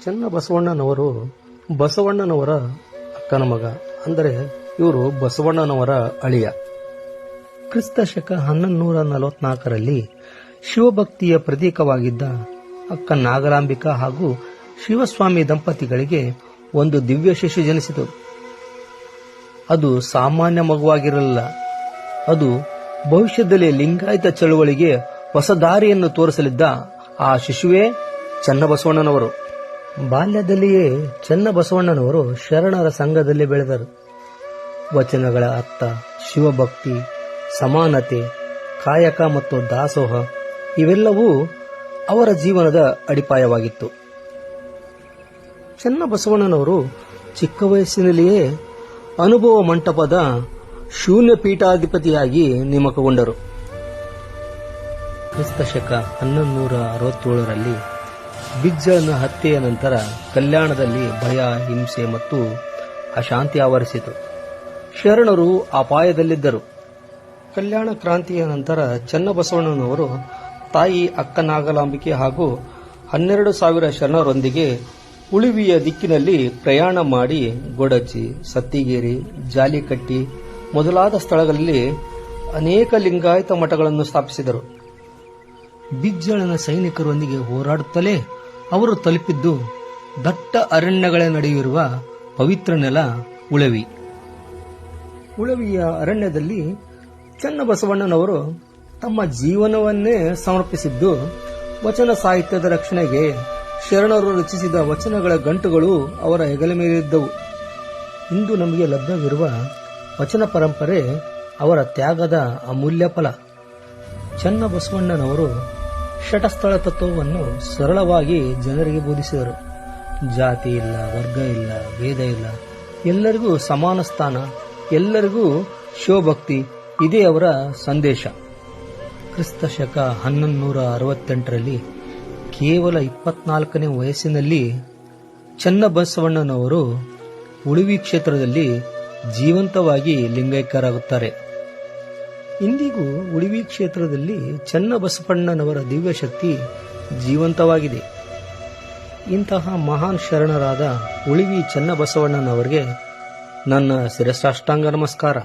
ಚನ್ನಬಸವಣ್ಣನವರು ಬಸವಣ್ಣನವರ ಅಕ್ಕನ ಮಗ, ಅಂದರೆ ಇವರು ಬಸವಣ್ಣನವರ ಅಳಿಯ. ಕ್ರಿಸ್ತ ಶಕ 1144ರಲ್ಲಿ ಶಿವಭಕ್ತಿಯ ಪ್ರತೀಕವಾಗಿದ್ದ ಅಕ್ಕ ನಾಗಲಾಂಬಿಕಾ ಹಾಗೂ ಶಿವಸ್ವಾಮಿ ದಂಪತಿಗಳಿಗೆ ಒಂದು ದಿವ್ಯ ಶಿಶು ಜನಿಸಿತು. ಅದು ಸಾಮಾನ್ಯ ಮಗುವಾಗಿರಲಿಲ್ಲ. ಅದು ಭವಿಷ್ಯದಲ್ಲಿ ಲಿಂಗಾಯತ ಚಳುವಳಿಗೆ ಹೊಸ ದಾರಿಯನ್ನು ತೋರಿಸಲಿದ್ದ ಆ ಶಿಶುವೇ ಚನ್ನಬಸವಣ್ಣನವರು. ಬಾಲ್ಯದಲ್ಲಿಯೇ ಚನ್ನಬಸವಣ್ಣನವರು ಶರಣರ ಸಂಘದಲ್ಲಿ ಬೆಳೆದರು. ವಚನಗಳ ಅರ್ಥ, ಶಿವಭಕ್ತಿ, ಸಮಾನತೆ, ಕಾಯಕ ಮತ್ತು ದಾಸೋಹ ಇವೆಲ್ಲವೂ ಅವರ ಜೀವನದ ಅಡಿಪಾಯವಾಗಿತ್ತು. ಚನ್ನಬಸವಣ್ಣನವರು ಚಿಕ್ಕ ವಯಸ್ಸಿನಲ್ಲಿಯೇ ಅನುಭವ ಮಂಟಪದ ಶೂನ್ಯ ಪೀಠಾಧಿಪತಿಯಾಗಿ ನೇಮಕಗೊಂಡರು. ಕ್ರಿಸ್ತ ಶಕ 1167ರಲ್ಲಿ ಬಿಜ್ಜಳನ ಹತ್ಯೆಯ ನಂತರ ಕಲ್ಯಾಣದಲ್ಲಿ ಭಯ, ಹಿಂಸೆ ಮತ್ತು ಅಶಾಂತಿ ಆವರಿಸಿತು. ಶರಣರು ಅಪಾಯದಲ್ಲಿದ್ದರು. ಕಲ್ಯಾಣ ಕ್ರಾಂತಿಯ ನಂತರ ಚನ್ನಬಸವಣ್ಣನವರು ತಾಯಿ ಅಕ್ಕ ನಾಗಲಾಂಬಿಕೆ ಹಾಗೂ 12,000 ಶರಣರೊಂದಿಗೆ ಉಳಿವಿಯ ದಿಕ್ಕಿನಲ್ಲಿ ಪ್ರಯಾಣ ಮಾಡಿ ಗೊಡಚಿ, ಸತ್ತಿಗೇರಿ, ಜಾಲಿಕಟ್ಟಿ ಮೊದಲಾದ ಸ್ಥಳಗಳಲ್ಲಿ ಅನೇಕ ಲಿಂಗಾಯತ ಮಠಗಳನ್ನು ಸ್ಥಾಪಿಸಿದರು. ಬಿಜ್ಜಳನ ಸೈನಿಕರೊಂದಿಗೆ ಹೋರಾಡುತ್ತಲೇ ಅವರು ತಲುಪಿದ್ದು ದಟ್ಟ ಅರಣ್ಯಗಳ ನಡೆಯುವ ಪವಿತ್ರ ನೆಲ ಉಳವಿ. ಉಳವಿಯ ಅರಣ್ಯದಲ್ಲಿ ಚನ್ನಬಸವಣ್ಣನವರು ತಮ್ಮ ಜೀವನವನ್ನೇ ಸಮರ್ಪಿಸಿದ್ದು ವಚನ ಸಾಹಿತ್ಯದ ರಕ್ಷಣೆಗೆ. ಶರಣರು ರಚಿಸಿದ ವಚನಗಳ ಗಂಟುಗಳು ಅವರ ಹೆಗಲ ಮೇಲಿದ್ದವು. ಇಂದು ನಮಗೆ ಲಭ್ಯವಿರುವ ವಚನ ಪರಂಪರೆ ಅವರ ತ್ಯಾಗದ ಅಮೂಲ್ಯ ಫಲ. ಚನ್ನಬಸವಣ್ಣನವರು ಷಟಸ್ಥಳ ತತ್ವವನ್ನು ಸರಳವಾಗಿ ಜನರಿಗೆ ಬೋಧಿಸಿದರು. ಜಾತಿ ಇಲ್ಲ, ವರ್ಗ ಇಲ್ಲ, ಭೇದ ಇಲ್ಲ, ಎಲ್ಲರಿಗೂ ಸಮಾನ ಸ್ಥಾನ, ಎಲ್ಲರಿಗೂ ಶಿವಭಕ್ತಿ, ಇದೇ ಅವರ ಸಂದೇಶ. ಕ್ರಿಸ್ತ ಶಕ 1168ರಲ್ಲಿ ಕೇವಲ 24ನೇ ವಯಸ್ಸಿನಲ್ಲಿ ಚನ್ನಬಸವಣ್ಣನವರು ಉಳಿವಿ ಕ್ಷೇತ್ರದಲ್ಲಿ ಜೀವಂತವಾಗಿ ಲಿಂಗೈಕ್ಯರಾಗುತ್ತಾರೆ. ಇಂದಿಗೂ ಉಳಿವಿ ಕ್ಷೇತ್ರದಲ್ಲಿ ಚನ್ನಬಸವಣ್ಣನವರ ದಿವ್ಯ ಶಕ್ತಿ ಜೀವಂತವಾಗಿದೆ. ಇಂತಹ ಮಹಾನ್ ಶರಣರಾದ ಉಳಿವಿ ಚನ್ನಬಸವಣ್ಣನವರಿಗೆ ನನ್ನ ಶಿರಸಾಷ್ಟಾಂಗ ನಮಸ್ಕಾರ.